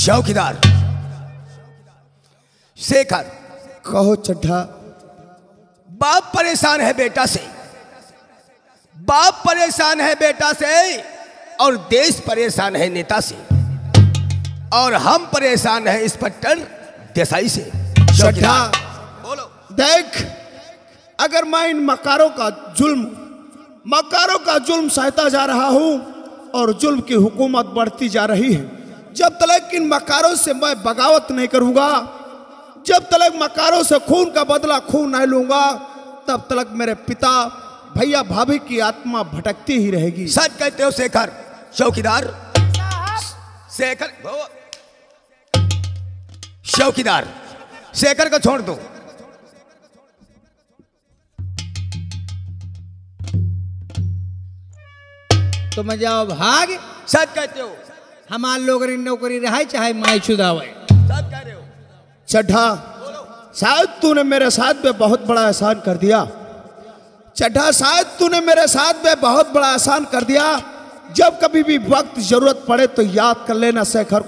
चौकीदार शेखर। कहो चड्ढा। बाप परेशान है बेटा से, बाप परेशान है बेटा से, और देश परेशान है नेता से, और हम परेशान है इंस्पेक्टर देसाई से। चड्ढा बोलो। देख, अगर मैं इन मकारों का जुल्म सहता जा रहा हूं और जुल्म की हुकूमत बढ़ती जा रही है, जब तक इन मकारों से मैं बगावत नहीं करूंगा, जब तक मकारों से खून का बदला खून नहीं लूंगा, तब तक मेरे पिता भैया भाभी की आत्मा भटकती ही रहेगी। सच कहते हो शेखर। चौकीदार शेखर, चौकीदार शेखर को छोड़ दो। तुम जाओ भाग। सच कहते हो। हमार लोग नौकरी रहा चाहे माई छुदावे। सच कह रहे हो। चड्ढा, शायद तूने मेरे साथ में बहुत बड़ा एहसान कर दिया। चड्ढा, शायद तूने मेरे साथ में बहुत बड़ा एहसान कर दिया। जब कभी भी वक्त जरूरत पड़े तो याद कर लेना शेखर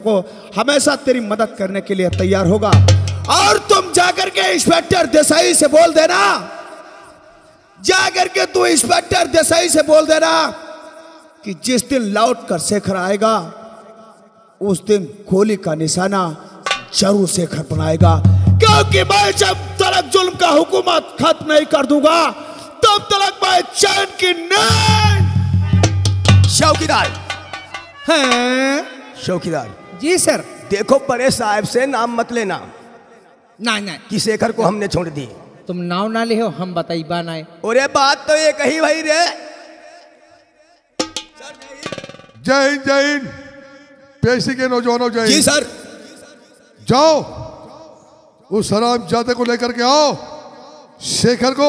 को हमेशा तेरी मदद करने के लिए तैयार होगा। और तुम जाकर के इंस्पेक्टर देसाई से बोल देना, जाकर के तू इंस्पेक्टर देसाई से बोल देना कि जिस दिन लौट कर शेखर आएगा उस दिन गोली का निशाना जरूर शेखर बनाएगा, क्योंकि मैं जब तक जुल्म का हुकूमत खत्म नहीं कर दूंगा तब तक मैं चैन की नींद। चौकीदार। हैं? चौकीदार जी सर। देखो, बड़े साहब से नाम मत लेना नहीं कि शेखर को हमने छोड़ दी। तुम नाव ना ले हो, हम बताई बाना है। अरे बात तो ये कही भाई रे। जय हिंद, जय हिंद। पेशी के नौजवानों, जय जी हिंद। सर। जाओ उस हरामजादे को लेकर के आओ। शेखर को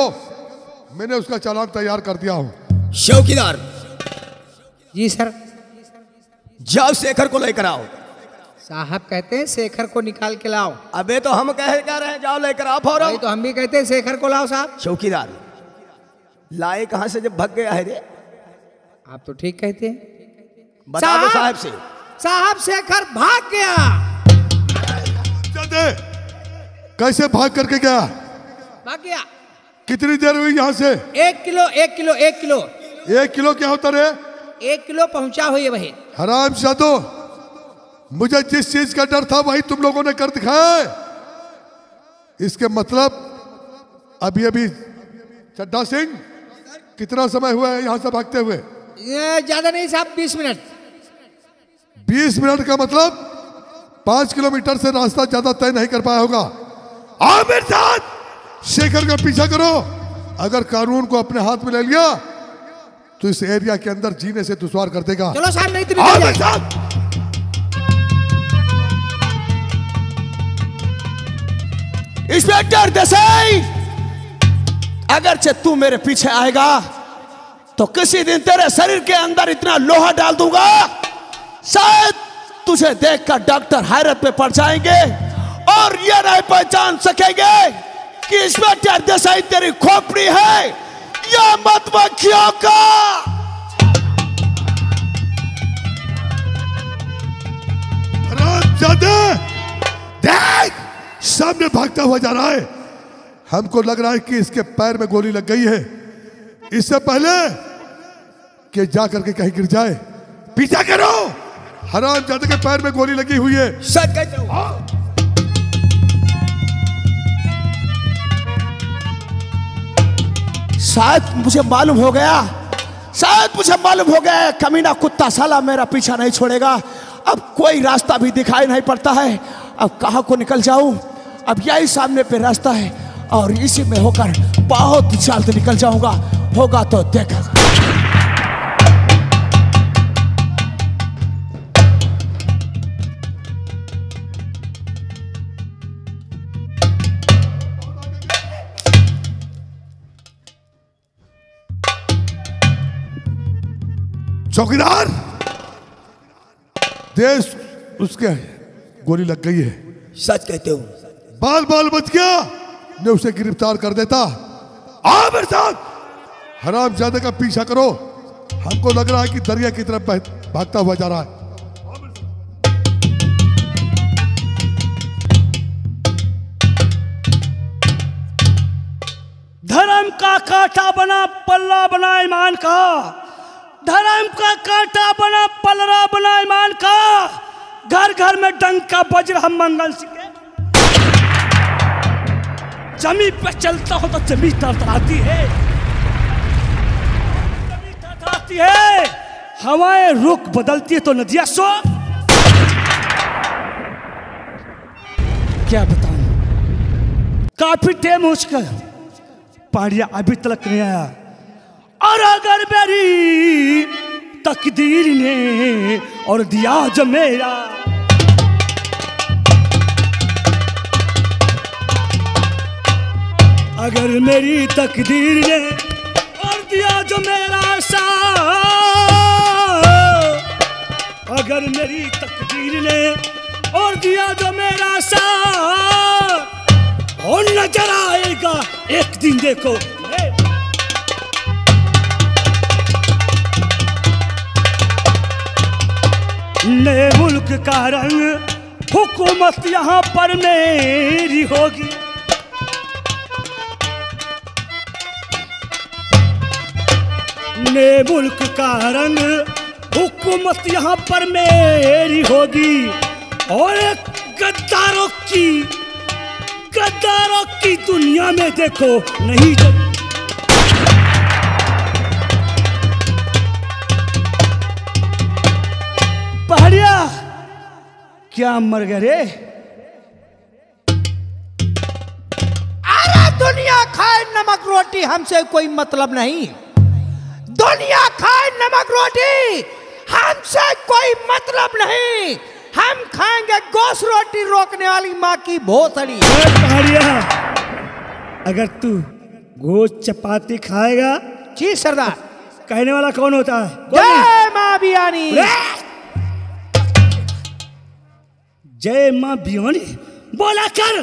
मैंने उसका चालान तैयार कर दिया हूं। चौकीदार। जी सर। जाओ शेखर को लेकर आओ। साहब कहते हैं शेखर को निकाल के लाओ। अबे तो हम कह रहे हैं जाओ लेकर आओ फौरन। भाई तो हम भी कहते हैं शेखर को लाओ साहब। चौकीदार, लाए कहां से जब भाग गया है रे? आप तो ठीक कहते हैं। बता दो साहब से। साहब शेखर भाग गया। जादे, कैसे भाग करके गया? भाग गया। कितनी देर हुई यहाँ से? 1 किलो 1 किलो 1 किलो 1 किलो क्या होता रे? 1 किलो पहुंचा हुई है भाई। हरामजादो, मुझे जिस चीज का डर था वही तुम लोगों ने कर दिखाया है। इसके मतलब अभी अभी चड्ढा सिंह, कितना समय हुआ है यहाँ से भागते हुए? ज्यादा नहीं साहब, 20 मिनट। 20 मिनट का मतलब 5 किलोमीटर से रास्ता ज्यादा तय नहीं कर पाया होगा। आओ मेरे साथ, शेखर का पीछा करो। अगर कानून को अपने हाथ में ले लिया तो इस एरिया के अंदर जीने से दुश्वार कर देगा। चलो साहब, नहीं तो आओ मेरे साथ। इंस्पेक्टर देसाई, अगरचे तू मेरे पीछे आएगा तो किसी दिन तेरे शरीर के अंदर इतना लोहा डाल दूंगा, शायद तुझे देखकर डॉक्टर हैरत में पड़ जाएंगे और ये नहीं पहचान सकेंगे कि इंस्पेक्टर देसाई तेरी खोपड़ी है या मधुमक्खियों का। देख, सामने भागता हुआ जा रहा है। हमको लग रहा है कि इसके पैर में गोली लग गई है। इससे पहले कि जाकर के कहीं गिर जाए, पीछा करो। हरामजादे के पैर में गोली लगी हुई है। सच कहते हो। शायद मुझे मालूम हो गया कमीना कुत्ता साला मेरा पीछा नहीं छोड़ेगा। अब कोई रास्ता भी दिखाई नहीं पड़ता है। अब कहां को निकल जाऊं? अब यही सामने पे रास्ता है और इसी में होकर बहुत जल्द निकल जाऊंगा। होगा तो देखा। चौकीदार, देश उसके गोली लग गई है। सच कहते हो। बाल बाल बच गया, मैं उसे गिरफ्तार कर देता। आओ मेरे साथ, हरामजादे का पीछा करो। हमको लग रहा है कि दरिया की तरफ भागता हुआ जा रहा है। धर्म का कांटा बना पल्ला बना ईमान का, धर्म का कांटा बना पलरा बना ईमान का, घर घर में डंका बज रहा मंगल सिंह। जमी पे चलता हो तो जमी तरतराती है, जमी तरतराती है, हवाएं रुख बदलती है तो नदियां सो। क्या बताऊं, काफी टाइम हो चुका, पहाड़िया अभी तक नहीं आया। और अगर मेरी तकदीर ने और दिया जो मेरा, अगर मेरी तकदीर ने और दिया जो मेरा साथ, अगर मेरी तकदीर ने और दिया जो मेरा साथ, और नजर आएगा एक दिन देखो नए मुल्क का रंग, हुकूमत यहाँ पर मेरी होगी। नए मुल्क का रंग, हुकूमत यहाँ पर मेरी होगी। और गद्दारों की दुनिया में देखो नहीं जब पहाड़िया क्या मर गए रे? अरे दुनिया खाए नमक रोटी, हमसे कोई मतलब नहीं। दुनिया खाए नमक रोटी, हमसे कोई मतलब नहीं। हम खाएंगे गोश्त रोटी रोकने वाली माँ की भोसड़ी। पहाड़िया अगर तू गोश्त चपाती खाएगा, जी सरदार। कहने वाला कौन होता है? जय माँ बियानी। जय माँ बियानी बोला कर।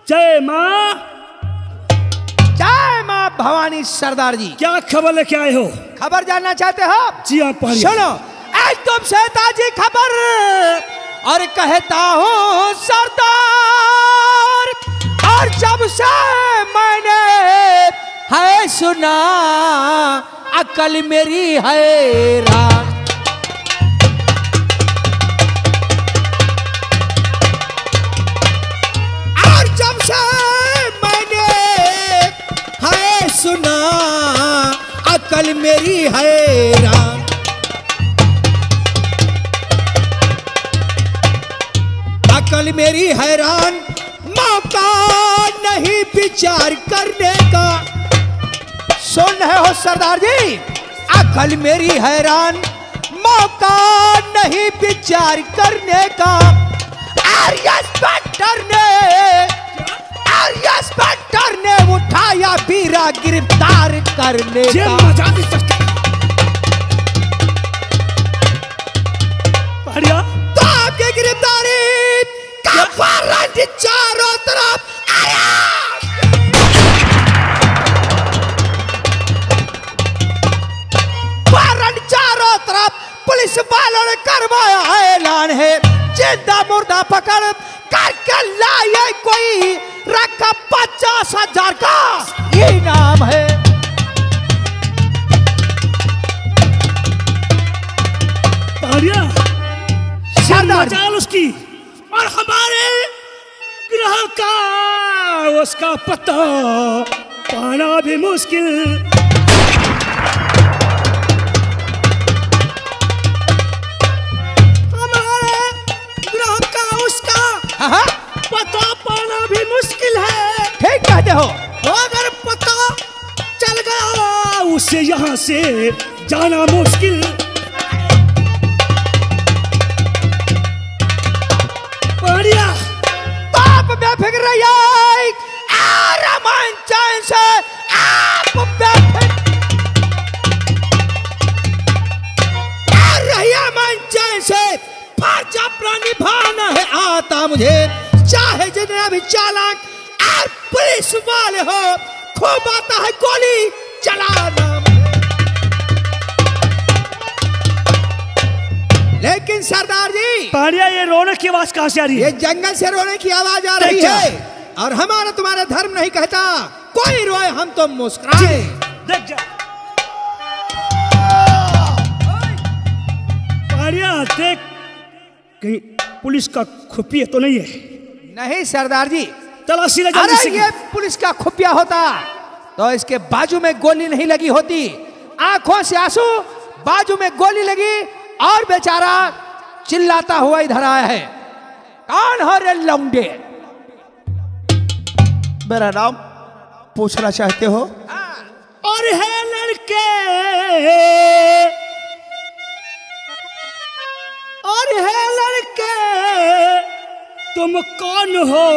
जय माँ, जय माँ भवानी। सरदार जी क्या खबर लेके आए हो? खबर जानना चाहते हो? जी हाँ पहाड़िया। सुनो, आज तुमसे ताजी खबर और कहता हूँ सरदार, और जब से मैंने है सुना अकल मेरी हैरान। और जब से मैंने है सुना अकल मेरी हैरान। अकल मेरी हैरान, मौका नहीं विचार करने का। सुन रहे हो सरदार जी? अकल मेरी हैरान, मौका नहीं विचार करने का। इंस्पेक्टर ने उठाया बीरा गिरफ्तार करने का। पहाड़िया तो आपकी गिरफ्तारी का वारंट चारों तरफ आया। वारंट चारों तरफ, पुलिस वालों ने करवाया ऐलान है। जिंदा मुर्दा पकड़ करके लाए कोई, रखा 50,000 का इनाम है। पहाड़िया सरदार उसकी और हमारे ग्रह का उसका पता पाना भी मुश्किल। हमारे ग्रह का उसका हाँ, पता पाना भी मुश्किल है। ठीक कहते हो। अगर पता चल गया उसे यहाँ से जाना मुश्किल। पहाड़िया आप बेफिक्र रहिए, रमान चैन से आप बेफिक्र रहिए, मन चैन से फर्ज अपना निभाना है आता मुझे। चाहे जितना भी चालाक और पुलिस वाले हो, खूब आता है गोली चलाना। लेकिन सरदार जी, पहाड़िया ये रोने की आवाज कहाँ से आ रही है? ये जंगल से रोने की आवाज आ रही है। और हमारा तुम्हारा धर्म नहीं कहता कोई रोए हम तो मुस्कुराए। देख जा पहाड़िया, देख कहीं पुलिस का खुफिया तो नहीं है? नहीं सरदार जी, तलाशी ले जा। अरे ये पुलिस का खुफिया होता तो इसके बाजू में गोली नहीं लगी होती। आंखों से आंसू, बाजू में गोली लगी और बेचारा चिल्लाता हुआ इधर आया है। कौन हो रे लौंडे? मेरा नाम पूछना चाहते हो? और है लड़के, और है लड़के, तुम कौन हो,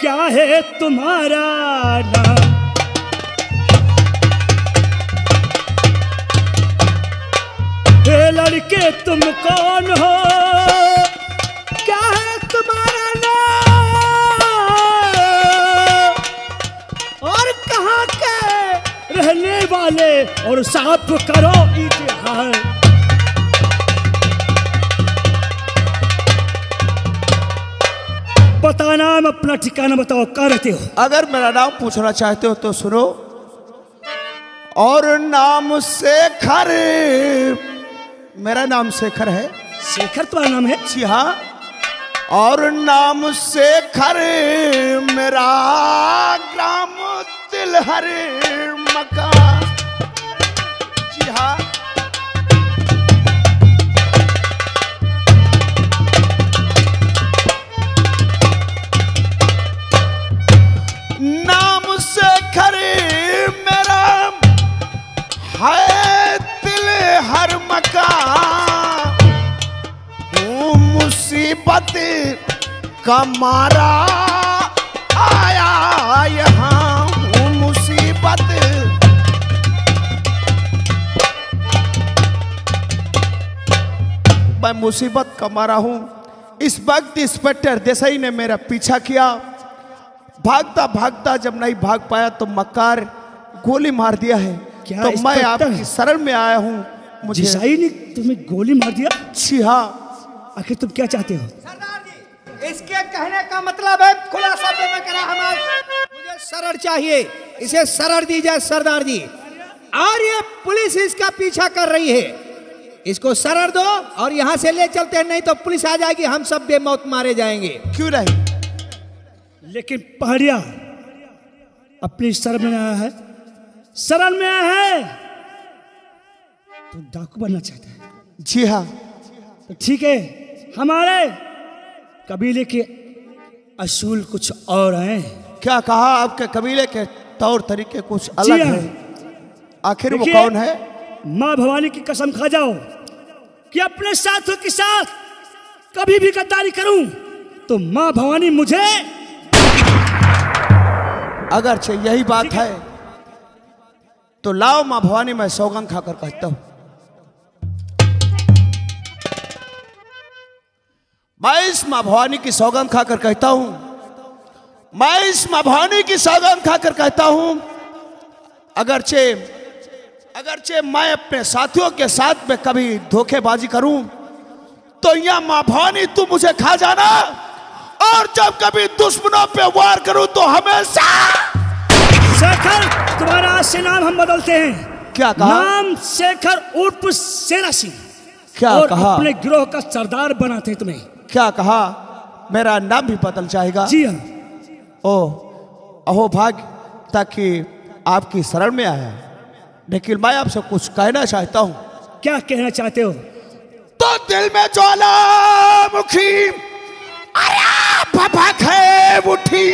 क्या है तुम्हारा नाम? हे लड़के तुम कौन हो, क्या है तुम्हारा नाम, और कहाँ के रहने वाले, और साफ करो इतिहास। पता नाम, अपना ठिकाना बताओ, कहाँ रहते हो? अगर मेरा नाम पूछना चाहते हो तो सुनो। और नाम शेखर, मेरा नाम शेखर है। शेखर तुम्हारा नाम है? जी हाँ। और नाम शेखर, मेरा ग्राम तिलहर मकान। जी हाँ। नाम शेखर मेरा है तिलहर मकान। हूँ मुसीबत का मारा आया यहाँ, हूँ मुसीबत। मैं मुसीबत का मारा हूँ। इस वक्त इंस्पेक्टर देसाई ने मेरा पीछा किया। भागता भागता जब नहीं भाग पाया तो मक्कार गोली मार दिया है। क्या तो मैं इंस्पेक्टर? आपकी शरण में आया हूँ। मुझे जिसाई ने तुम्हें गोली मार दिया? जी हाँ। आखिर तुम क्या चाहते हो? सरदार जी, इसके कहने का मतलब है खुला शब्द में करा हमारे, मुझे शरण चाहिए, इसे शरण दी जाए सरदार जी। और ये पुलिस इसका पीछा कर रही है, इसको शरण दो और यहाँ से ले चलते हैं, नहीं तो पुलिस आ जाएगी, हम सब बेमौत मारे जाएंगे। क्यों नहीं? लेकिन पहाड़िया अपनी शरण में आया है, शरण में आया है तो डाकू बनना चाहता है। जी हाँ। तो ठीक है, हमारे कबीले के असूल कुछ और हैं। क्या कहा? आपके कबीले के तौर तरीके कुछ जी अलग हाँ। है। आखिर वो देखिए, कौन है? माँ भवानी की कसम खा जाओ कि अपने साथियों के साथ कभी भी गद्दारी करूं तो माँ भवानी मुझे। अगर यही बात है तो लाओ माँ भवानी, मैं सौगंध खाकर कहता हूं। मैं इस माँ भवानी की सौगंध खाकर कहता हूं, मैं इस माँ भवानी की सौगंध खाकर कहता हूं, अगरचे मैं अपने साथियों के साथ में कभी धोखेबाजी करूं तो यह माँ भवानी तू मुझे खा जाना, और जब कभी दुश्मनों पे वार करूं तो हमेशा। शेखर, तुम्हारा आज से नाम हम बदलते हैं। क्या कहा? नाम शेखर उर्फ सेना सिंह। क्या और कहा? अपने गिरोह का सरदार बनाते हैं तुम्हें। क्या कहा? मेरा नाम भी बदल जाएगा? जी हाँ। ओ अहो भाग, ताकि आपकी शरण में आया। लेकिन मैं आपसे कुछ कहना चाहता हूं। क्या कहना चाहते हो? तो दिल में ज्वालामुखी अरे भभक है उठी,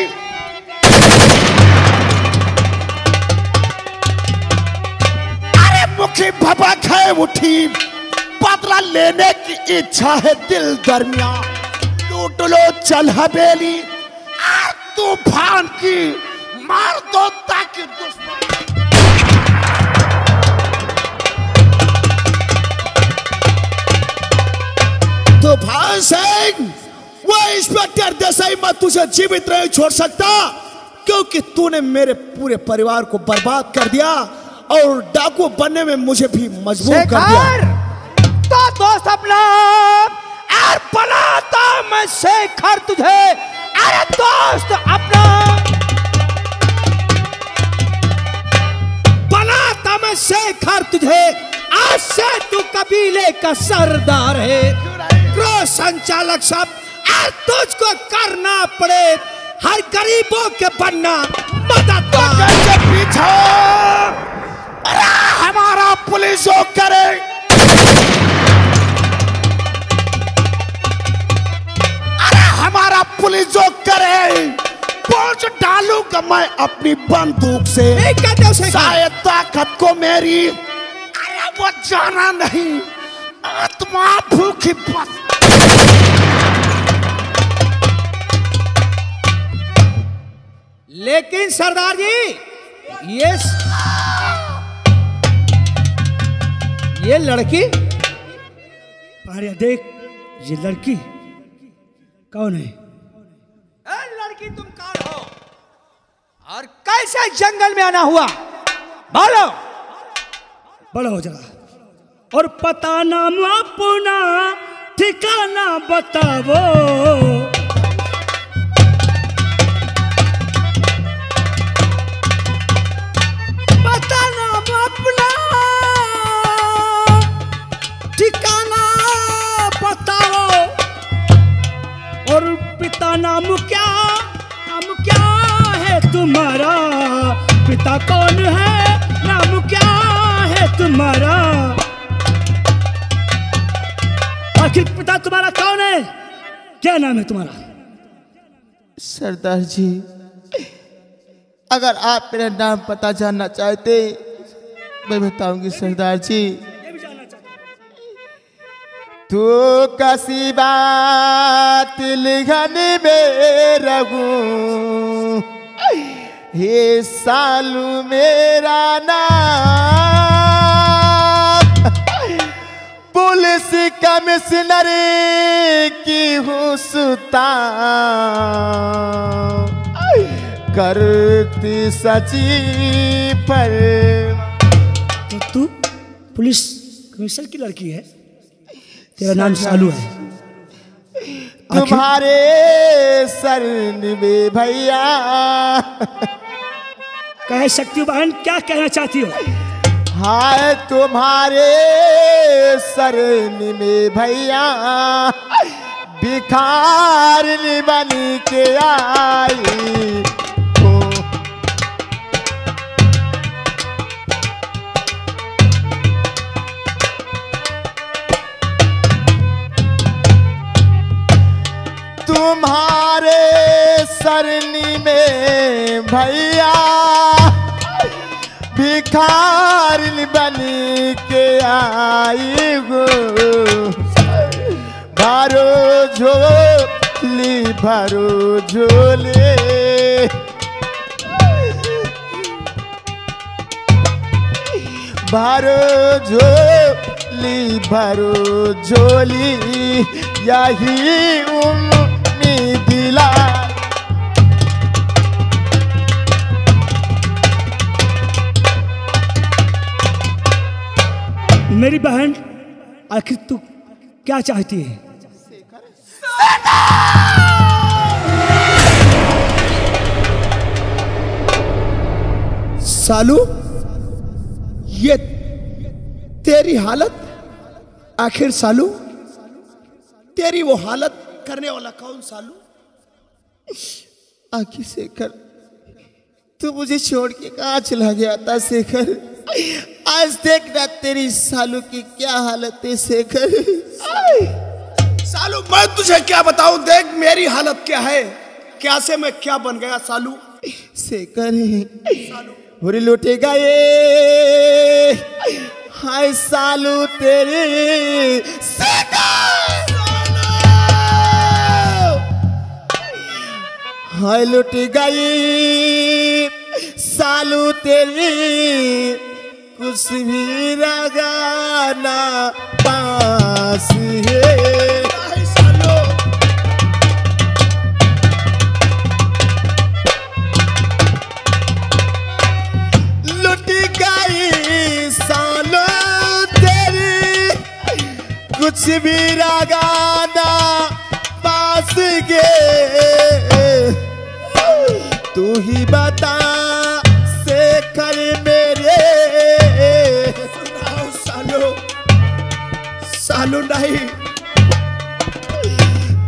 अरे मुखी भभक है उठी, बदला लेने की इच्छा है दिल दरमियान। लूट लो चल हवेली तूफान की, मार दो ताकि दुश्मन। तूफान सिंह, वो इंस्पेक्टर देसाई मैं तुझे जीवित नहीं छोड़ सकता, क्योंकि तूने मेरे पूरे परिवार को बर्बाद कर दिया और डाकू बनने में मुझे भी मजबूर कर दिया। तो दोस्त अपना और बनाता मैं शेखर तुझे। अरे दोस्त अपना कबीले का सरदार है, गृह संचालक सब, और तुझको करना पड़े हर गरीबों के बनना मददगार। कैसे पीछा? अरे हमारा पुलिस जो करे, अरे हमारा पुलिस जो करे, पहुंच डालूंगा मैं अपनी बंदूक से। शायद ताकत को मेरी, अरे वो जाना नहीं, आत्मा भूखी बस। लेकिन सरदार जी, ये लड़की, पहाड़िया देख, ये लड़की कौन है? लड़की तुम कौन हो और कैसे जंगल में आना हुआ? बोलो। बड़ा हो जरा और पता नाम अपना ठिकाना बताओ। पता नाम अपना ठिकाना बताओ और पिता नाम क्या है तुम्हारा? पिता कौन है, नाम क्या है तुम्हारा? आखिर पिता तुम्हारा कौन है? क्या नाम है तुम्हारा? सरदार जी, अगर आप मेरा नाम पता जानना चाहते मैं बताऊंगी सरदार जी। ये भी जानना चाहता हूं। तू कसी बात लिखन में रहूं, हे सालू मेरा नाम, पुलिस कमिश्नर की हूँ सुता, करती सची पर। तो तू पुलिस कमिश्नर की लड़की है, तेरा नाम सालू है। तुम्हारे सर में भैया, कह सकती हो बहन, क्या कहना चाहती हो? हाय तुम्हारे सर में भैया, भिखार बन के आई हो। तुम्हारे सरनी में भैया, भिखार बन के आई हो। भरो झोली भरो झोले, भरो झोली भरो झोली, यही उम्मीद दिला। मेरी बहन, आखिर तू क्या चाहती है? सालू, ये तेरी हालत, आखिर सालू तेरी वो हालत करने वाला कौन सालू? आखिर शेखर, तू मुझे छोड़ के कहाँ चला गया था शेखर? आज देखना तेरी सालू की क्या हालत है शेखर। सालू मैं तुझे क्या बताऊं, देख मेरी हालत क्या है, क्या से मैं क्या बन गया सालू। शेखर बुरी लुटेगा ये, हाय सालू तेरी हाय लुट गई सालू तेरी, कुछ भी लगाना पास है। लुट गई सालू तेरी, कुछ भी लगाना पास गे। तू ही बता शेखर मेरे, नहीं,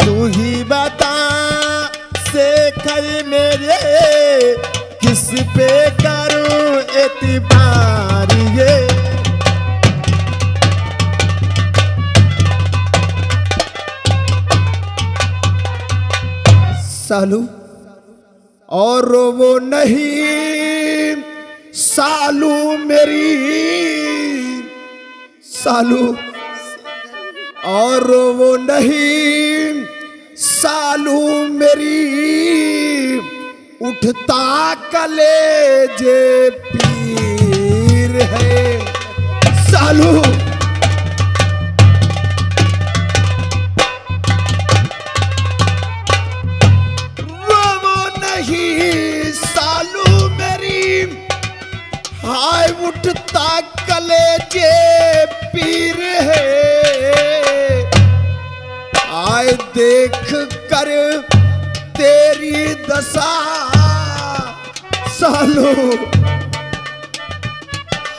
तू ही बता शेखर मेरे किस पे करूं एतबार ये। सालू और वो नहीं सालू मेरी, सालू और वो नहीं सालू मेरी, उठता कलेजे पीर है। सालू वो नहीं सालू मेरी, हाय उठता कलेजे पीर है। आए देख कर तेरी दशा सालू,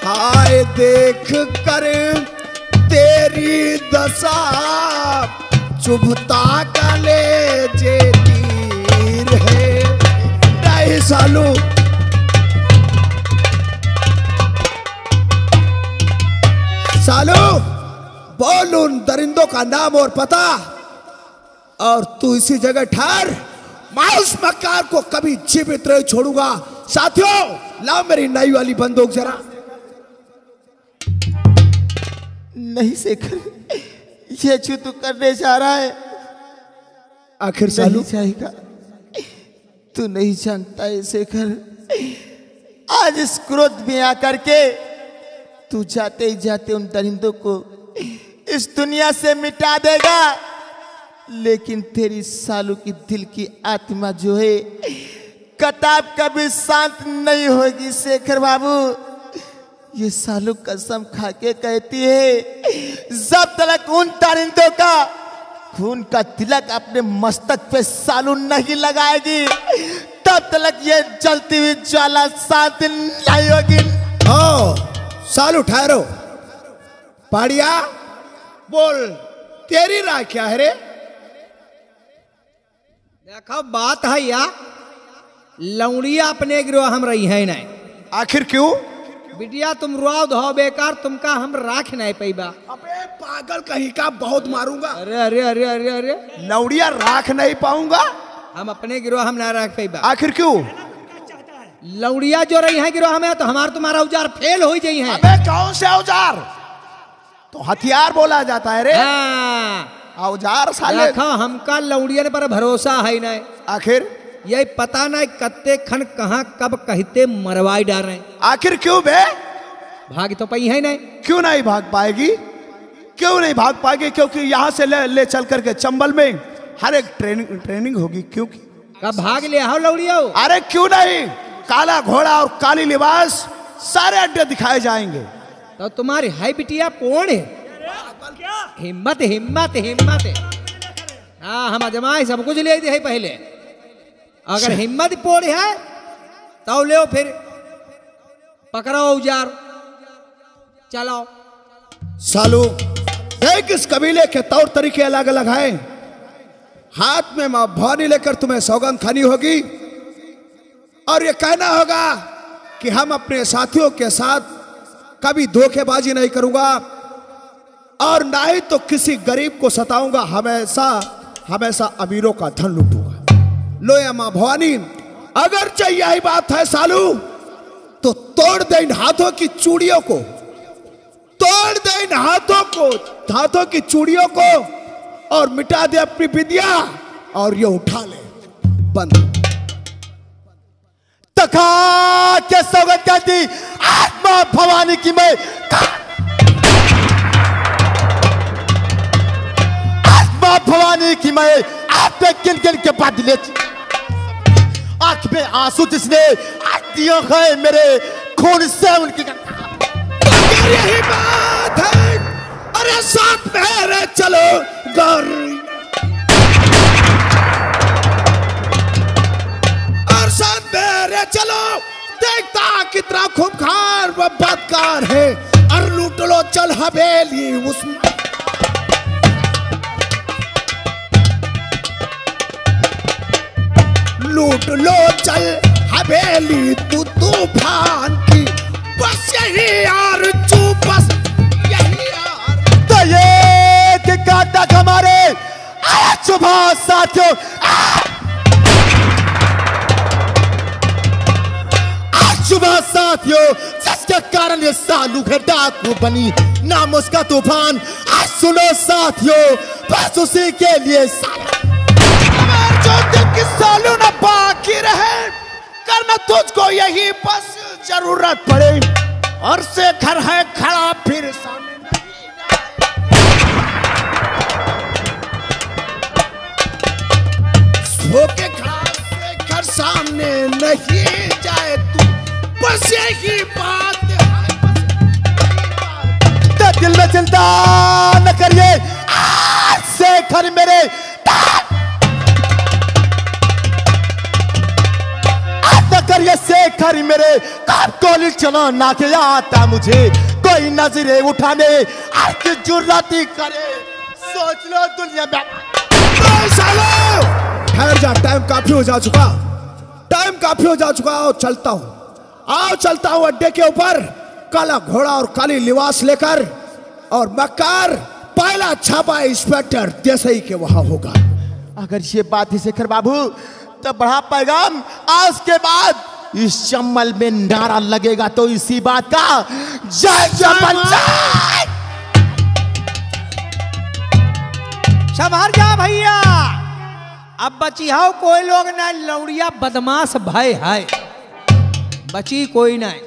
हाय देख कर तेरी दशा, चुभता कलेजे तीर है। नहीं सालू सालू बोल उन दरिंदों का नाम और पता, और तू इसी जगह ठहर। मैं उस मक्कार को कभी जीवित नहीं छोड़ूंगा। साथियों लाओ मेरी नई वाली बंदूक जरा। नहीं शेखर, ये जो तू करने जा रहा है आखिर सालू नहीं जाएगा। तू नहीं जानता है शेखर, आज इस क्रोध में आकर के तू जाते ही जाते उन दरिंदों को इस दुनिया से मिटा देगा, लेकिन तेरी सालू की दिल की आत्मा जो है कताब कभी शांत नहीं होगी। शेखर बाबू ये सालू कसम खा के कहती है, जब तक उन दरिंदों का खून का तिलक अपने मस्तक पे सालू नहीं लगाएगी, तब तक ये जलती हुई ज्वाला शांत नहीं होगी। ओ सालू ठहरो। पाड़िया बोल तेरी राय क्या है रे? देखो बात है या लौड़िया अपने गिरोह हम रही है नहीं। आखिर क्यों? बिटिया तुम रुआव धो बेकार, तुमका हम राख नहीं पैबा। अबे पागल कहीं का बहुत मारूंगा। अरे अरे अरे अरे अरे लौड़िया राख नहीं पाऊंगा। हम अपने गिरोह हम ना राख पैबा। आखिर क्यों? लौड़िया जो रही है गिरोह में तो हमारा तुम्हारा औजार फेल हो जाई है। अबे कौन से औजार? तो हथियार बोला जाता है रे। हाँ औजार साले। देखो हमका लौड़ियन पर भरोसा है नहीं। आखिर यही पता नहीं कत्ते खन कहाँ कब कहते मरवाई डाल रहे। आखिर क्यों बे? भाग तो पई है नहीं। क्यों नहीं भाग पाएगी? क्यों नहीं भाग पाएगी? क्योंकि यहाँ से ले चल करके चंबल में हर एक ट्रेनिंग होगी। क्योंकि कब भाग ले आओ लौड़िया। अरे क्यों नहीं, काला घोड़ा और काली लिबास सारे अड्डे दिखाए जाएंगे। तो तुम्हारी है बिटिया कौन है? हिम्मत हिम्मत हिम्मत। हाँ हम अजमाए सब कुछ ले दे पहले। अगर हिम्मत पोड़ है तो ले फिर पकड़ो औजार चलाओ। सालू देख इस कबीले के तौर तरीके अलग अलग हैं। हाथ में मां भवानी लेकर तुम्हें सौगंध खानी होगी और ये कहना होगा कि हम अपने साथियों के साथ कभी धोखेबाजी नहीं करूंगा और ना ही तो किसी गरीब को सताऊंगा। हमेशा हमेशा अमीरों का धन लूटूंगा। लो या मां भवानी, अगर चाहिए यही बात है सालू तो तोड़ दे इन हाथों की चूड़ियों को, तोड़ दे इन हाथों की चूड़ियों को और मिटा दे अपनी विद्या और ये उठा ले बंद। तखा के सौगंध कहती आत्मा भवानी की मैं, आत्मा भवानी की मैं आपके गिन गिन के बदले आंख में आंसू जिसने दिया है मेरे खून से उनकी। यही बात है। अरे साथ में चलो गौरी और साथ में चलो। देखता कितना खूंखार व बदकार है और लूट लो चल हवेली उसमें। लूट लो चल हवेली तू तूफान की, बस यही यार बस यही यार। तो ये कि काटा हमारे सुबह साथियों, सुबह साथियों, जिसके कारण ये सालू है डाकू बनी, नाम उसका तूफान। आज सुनो साथियों, बस उसी के लिए जो दिल की सालू न बाकी रहे, करना तुझको यही बस जरूरत पड़े। और शेखर है खड़ा फिर सामने होके खड़ा, शेखर सामने नहीं जाए तू, बस यही बात है। तो दिल में चिंता न करिए आज शेखर मेरे, न करिए शेखर मेरे, गोली चलाना के आता मुझे कोई नजरे उठाने आज जुर्रती करे, सोच लो दुनिया में। ठहर जा, टाइम काफी हो जा चुका, टाइम काफी हो जा चुका। आओ चलता हूं, आओ चलता हूं अड्डे के ऊपर, काला घोड़ा और काली लिबास लेकर, और मक्कार पहला छापा इंस्पेक्टर देसाई के वहां होगा। अगर ये बात है शेखर बाबू, तो बड़ा पैगाम आज के बाद इस चम्मल में नारा लगेगा तो इसी बात का, जय जय पंचायत। संभाल जा भैया, अब बची हो कोई लोग ना, लौड़िया बदमाश भाई है, बची कोई नहीं।